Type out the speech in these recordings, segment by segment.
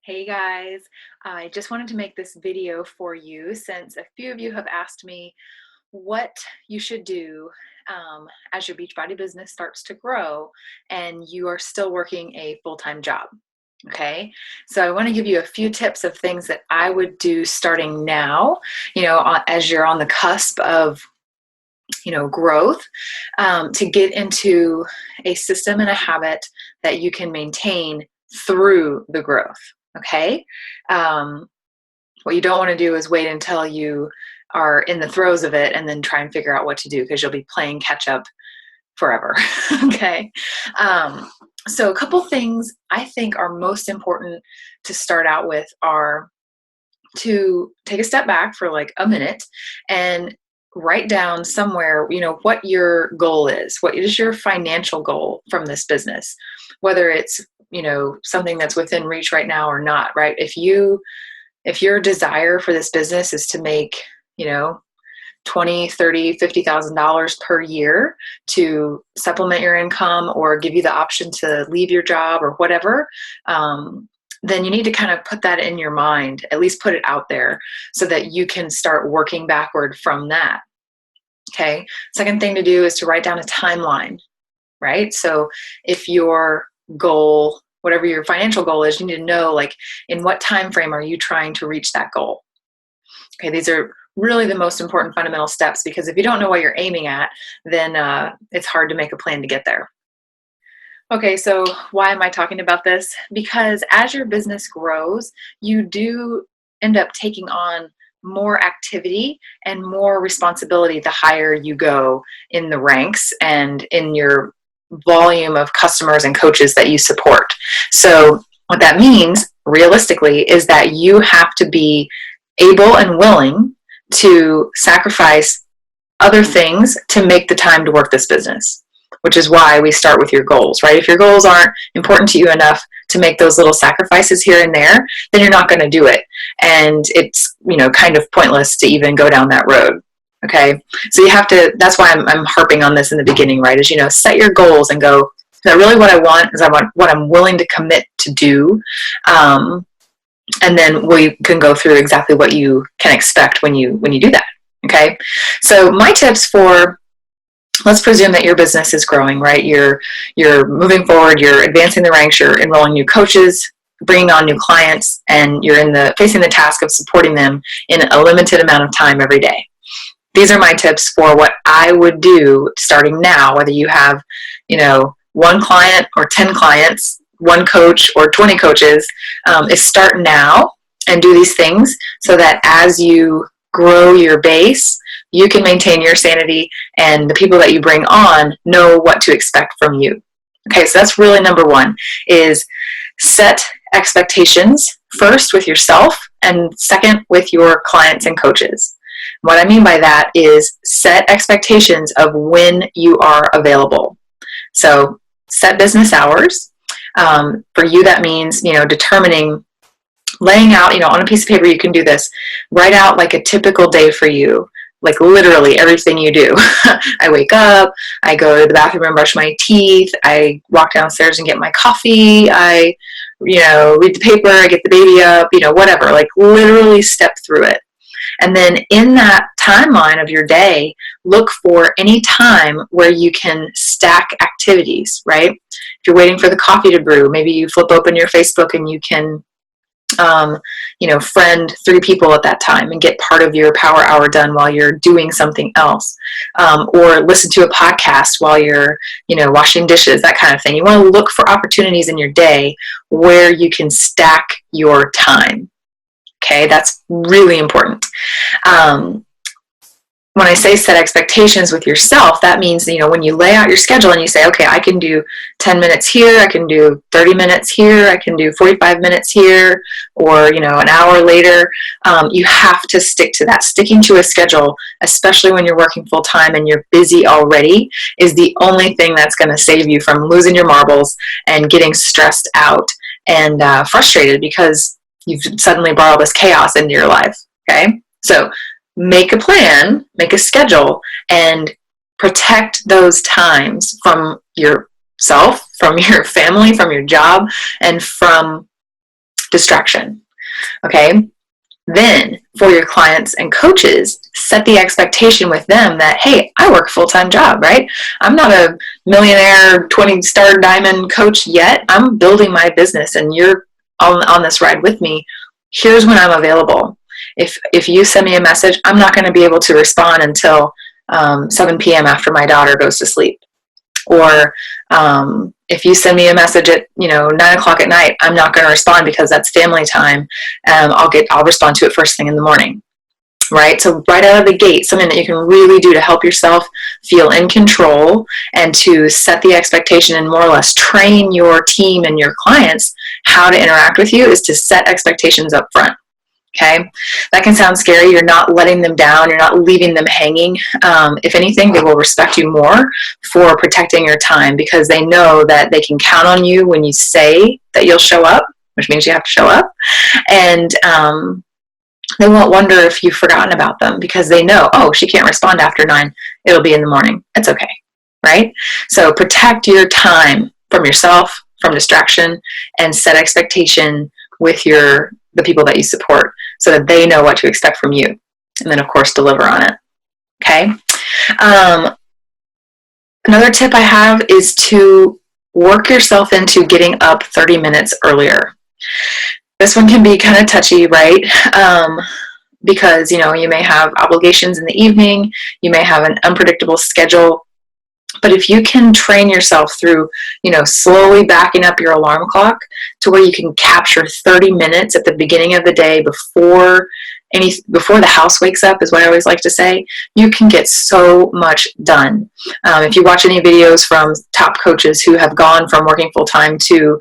Hey guys, I just wanted to make this video for you since a few of you have asked me what you should do as your Beachbody business starts to grow and you are still working a full-time job. Okay, so I want to give you a few tips of things that I would do starting now, as you're on the cusp of growth, to get into a system and a habit that you can maintain through the growth. Okay. Um, what you don't want to do is wait until you are in the throes of it and then try and figure out what to do, because you'll be playing catch up forever. Okay. So a couple things I think are most important to start out with are to take a step back for like a minute and write down somewhere, what your goal is. What is your financial goal from this business? Whether it's, something that's within reach right now or not, right? If your desire for this business is to make, 20, 30, $50,000 per year to supplement your income or give you the option to leave your job or whatever, then you need to kind of put that in your mind, at least put it out there so that you can start working backward from that. Okay. Second thing to do is to write down a timeline, right? So if your goal, whatever your financial goal is, you need to know, like, in what time frame are you trying to reach that goal? Okay. These are really the most important fundamental steps, because if you don't know what you're aiming at, then it's hard to make a plan to get there. Okay, so why am I talking about this? Because as your business grows, you do end up taking on more activity and more responsibility the higher you go in the ranks and in your volume of customers and coaches that you support. So what that means realistically is that you have to be able and willing to sacrifice other things to make the time to work this business, which is why we start with your goals, right? If your goals aren't important to you enough to make those little sacrifices here and there, then you're not going to do it. And it's, kind of pointless to even go down that road. Okay. So you have to, that's why I'm harping on this in the beginning, right? Is, set your goals and go, is that really what I want? Is I want what I'm willing to commit to do? And then we can go through exactly what you can expect when you do that. Okay. So my tips for, let's presume that your business is growing, right? You're moving forward, you're advancing the ranks, you're enrolling new coaches, bringing on new clients, and you're facing the task of supporting them in a limited amount of time every day. These are my tips for what I would do starting now, whether you have, one client or 10 clients, one coach or 20 coaches, is start now and do these things so that as you grow your base, you can maintain your sanity and the people that you bring on know what to expect from you. Okay, so that's really number one, is set expectations first with yourself and second with your clients and coaches. What I mean by that is set expectations of when you are available. So set business hours. For you, that means, determining, laying out, on a piece of paper, you can do this, write out like a typical day for you. Like literally everything you do. I wake up, I go to the bathroom and brush my teeth, I walk downstairs and get my coffee, I, read the paper, I get the baby up, whatever, like literally step through it. And then in that timeline of your day, look for any time where you can stack activities, right? If you're waiting for the coffee to brew, maybe you flip open your Facebook and you can friend 3 people at that time and get part of your power hour done while you're doing something else, or listen to a podcast while you're, washing dishes, that kind of thing. You want to look for opportunities in your day where you can stack your time. Okay, that's really important. When I say set expectations with yourself, that means, when you lay out your schedule and you say, okay, I can do 10 minutes here, I can do 30 minutes here, I can do 45 minutes here, or, an hour later, you have to stick to that. Sticking to a schedule, especially when you're working full time and you're busy already, is the only thing that's going to save you from losing your marbles and getting stressed out and frustrated because you've suddenly brought all this chaos into your life. Okay. So make a plan, make a schedule, and protect those times from yourself, from your family, from your job, and from distraction. Okay. Then for your clients and coaches, set the expectation with them that, hey, I work a full-time job, right? I'm not a millionaire 20-star diamond coach yet. I'm building my business and you're on this ride with me. Here's when I'm available. If you send me a message, I'm not going to be able to respond until 7 p.m. after my daughter goes to sleep. Or if you send me a message at 9 o'clock at night, I'm not going to respond because that's family time. I'll respond to it first thing in the morning, right? So right out of the gate, something that you can really do to help yourself feel in control and to set the expectation and more or less train your team and your clients how to interact with you is to set expectations up front. Okay, that can sound scary. You're not letting them down. You're not leaving them hanging. If anything, they will respect you more for protecting your time because they know that they can count on you when you say that you'll show up, which means you have to show up. And they won't wonder if you've forgotten about them because they know, oh, she can't respond after 9. It'll be in the morning. It's okay, right? So protect your time from yourself, from distraction, and set expectation with the people that you support so that they know what to expect from you. And then, of course, deliver on it. Okay. Another tip I have is to work yourself into getting up 30 minutes earlier. This one can be kind of touchy, right? Because, you may have obligations in the evening. You may have an unpredictable schedule. But if you can train yourself through, slowly backing up your alarm clock to where you can capture 30 minutes at the beginning of the day before the house wakes up, is what I always like to say, you can get so much done. If you watch any videos from top coaches who have gone from working full-time to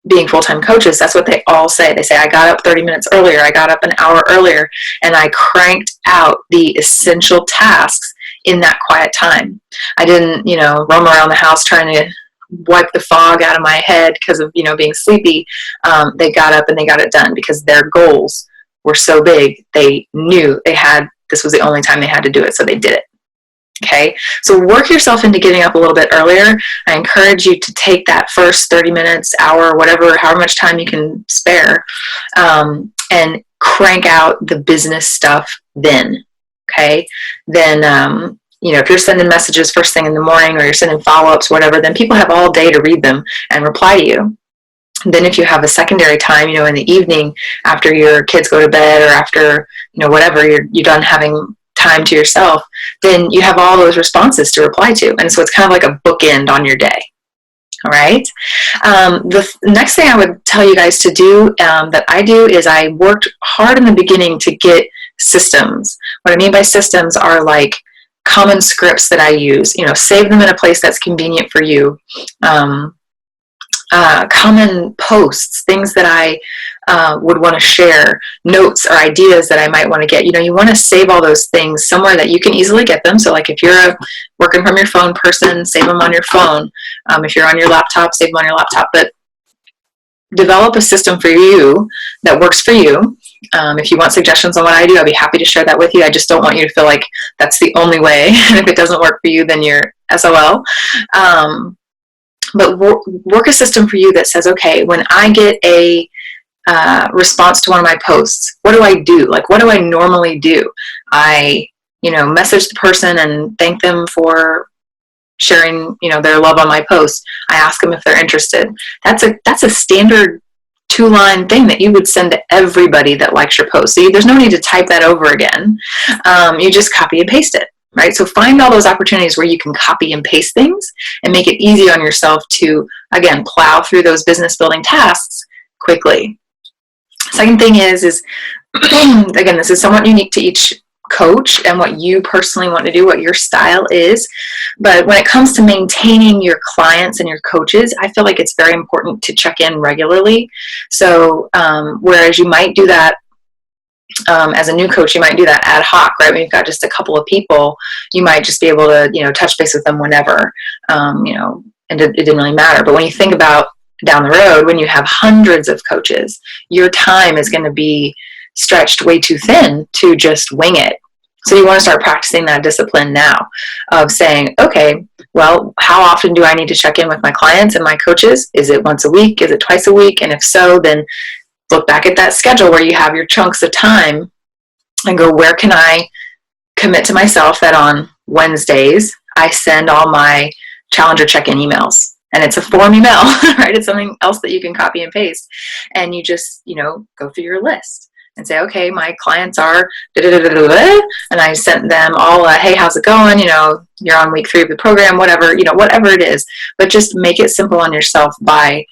being full-time coaches, that's what they all say. They say, I got up 30 minutes earlier, I got up an hour earlier, and I cranked out the essential tasks in that quiet time. I didn't, roam around the house trying to wipe the fog out of my head because of, being sleepy. They got up and they got it done because their goals were so big. They knew this was the only time they had to do it, so they did it. Okay, so work yourself into getting up a little bit earlier. I encourage you to take that first 30 minutes, hour, however much time you can spare, and crank out the business stuff then. Okay, then, if you're sending messages first thing in the morning or you're sending follow-ups, whatever, then people have all day to read them and reply to you. Then if you have a secondary time, in the evening after your kids go to bed or after, whatever, you're done having time to yourself, then you have all those responses to reply to. And so it's kind of like a bookend on your day. All right. The next thing I would tell you guys to do that I do is I worked hard in the beginning to get systems. What I mean by systems are like common scripts that I use, save them in a place that's convenient for you. Common posts, things that I would want to share, notes or ideas that I might want to get. You want to save all those things somewhere that you can easily get them. So like if you're a working from your phone person, save them on your phone. If you're on your laptop, save them on your laptop. But develop a system for you that works for you. If you want suggestions on what I do, I'd be happy to share that with you. I just don't want you to feel like that's the only way. And if it doesn't work for you, then you're SOL. But work a system for you that says, okay, when I get a response to one of my posts, what do I do? Like, what do I normally do? I, message the person and thank them for sharing, their love on my post. I ask them if they're interested. That's a standard 2-line thing that you would send to everybody that likes your post. So there's no need to type that over again. You just copy and paste it, right? So find all those opportunities where you can copy and paste things and make it easy on yourself to, again, plow through those business building tasks quickly. Second thing is again, this is somewhat unique to each coach and what you personally want to do, what your style is. But when it comes to maintaining your clients and your coaches, I feel like it's very important to check in regularly. So whereas you might do that as a new coach, you might do that ad hoc, right? When you've got just a couple of people, you might just be able to, touch base with them whenever, and it didn't really matter. But when you think about down the road, when you have hundreds of coaches, your time is going to be stretched way too thin to just wing it. So you want to start practicing that discipline now of saying, okay, Well, how often do I need to check in with my clients and my coaches? Is it once a week? Is it twice a week? And if so, then look back at that schedule where you have your chunks of time and go, where can I commit to myself that on Wednesdays I send all my Challenger check-in emails? And it's a form email, right? It's something else that you can copy and paste. And you just, go through your list and say, okay, my clients are and I sent them all hey, how's it going? You're on week 3 of the program, whatever it is. But just make it simple on yourself by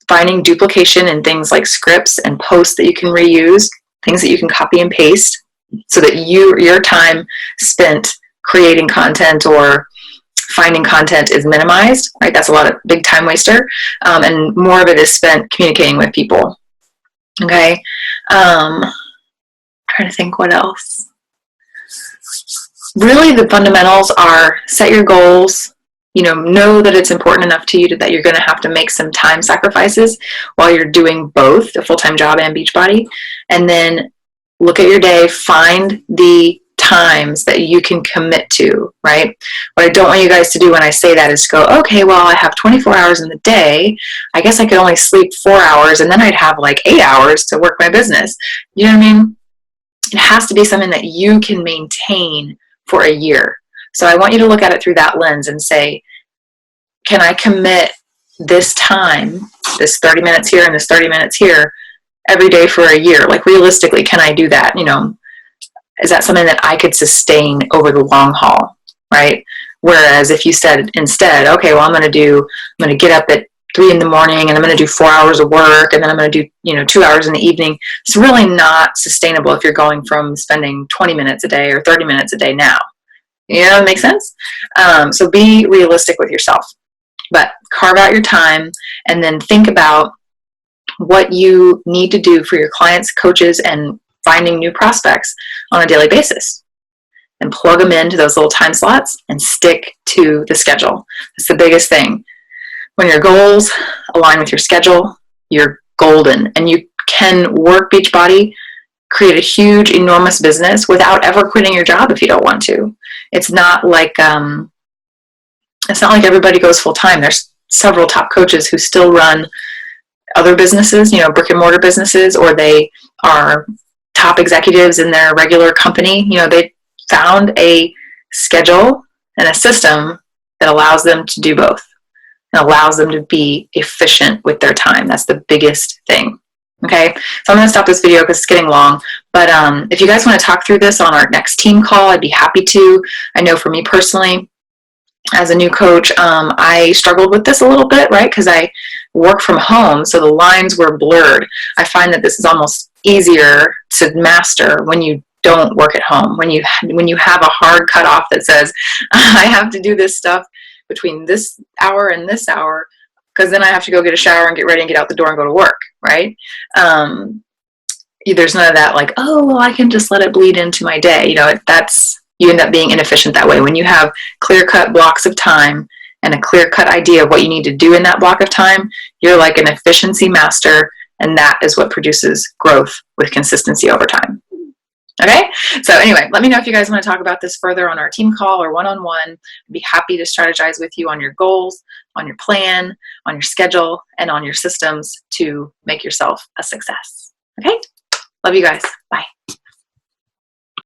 finding duplication in things like scripts and posts that you can reuse, things that you can copy and paste, so that your time spent creating content or finding content is minimized, right? That's a lot of big time waster, and more of it is spent communicating with people. Okay. Trying to think what else. Really, the fundamentals are set your goals. Know that it's important enough to you that you're going to have to make some time sacrifices while you're doing both a full-time job and Beachbody. And then look at your day, find the times that you can commit to, right? What I don't want you guys to do when I say that is go, okay, well, I have 24 hours in the day. I guess I could only sleep 4 hours and then I'd have like 8 hours to work my business. You know what I mean? It has to be something that you can maintain for a year. So I want you to look at it through that lens and say, can I commit this time, this 30 minutes here and this 30 minutes here every day for a year? Like, realistically, can I do that? Is that something that I could sustain over the long haul, right? Whereas if you said instead, okay, well, I'm going to get up at 3 in the morning and I'm going to do 4 hours of work and then I'm going to do 2 hours in the evening. It's really not sustainable if you're going from spending 20 minutes a day or 30 minutes a day now. It makes sense? So be realistic with yourself, but carve out your time and then think about what you need to do for your clients, coaches, and finding new prospects on a daily basis, and plug them into those little time slots and stick to the schedule. That's the biggest thing. When your goals align with your schedule, you're golden, and you can work Beachbody, create a huge, enormous business without ever quitting your job if you don't want to. It's not like everybody goes full time. There's several top coaches who still run other businesses, brick and mortar businesses, or they are top executives in their regular company. They found a schedule and a system that allows them to do both and allows them to be efficient with their time. That's the biggest thing. Okay, so I'm going to stop this video because it's getting long, but if you guys want to talk through this on our next team call, I'd be happy to. I know for me personally, as a new coach, I struggled with this a little bit, right? Because I work from home, so the lines were blurred. I find that this is almost easier to master when you don't work at home, when you have a hard cutoff that says, I have to do this stuff between this hour and this hour, because then I have to go get a shower and get ready and get out the door and go to work, right? There's none of that like, oh, well, I can just let it bleed into my day. You end up being inefficient that way. When you have clear-cut blocks of time and a clear-cut idea of what you need to do in that block of time, you're like an efficiency master, and that is what produces growth with consistency over time. Okay, so anyway, let me know if you guys want to talk about this further on our team call or one-on-one. I'd be happy to strategize with you on your goals, on your plan, on your schedule, and on your systems to make yourself a success. Okay, love you guys. Bye.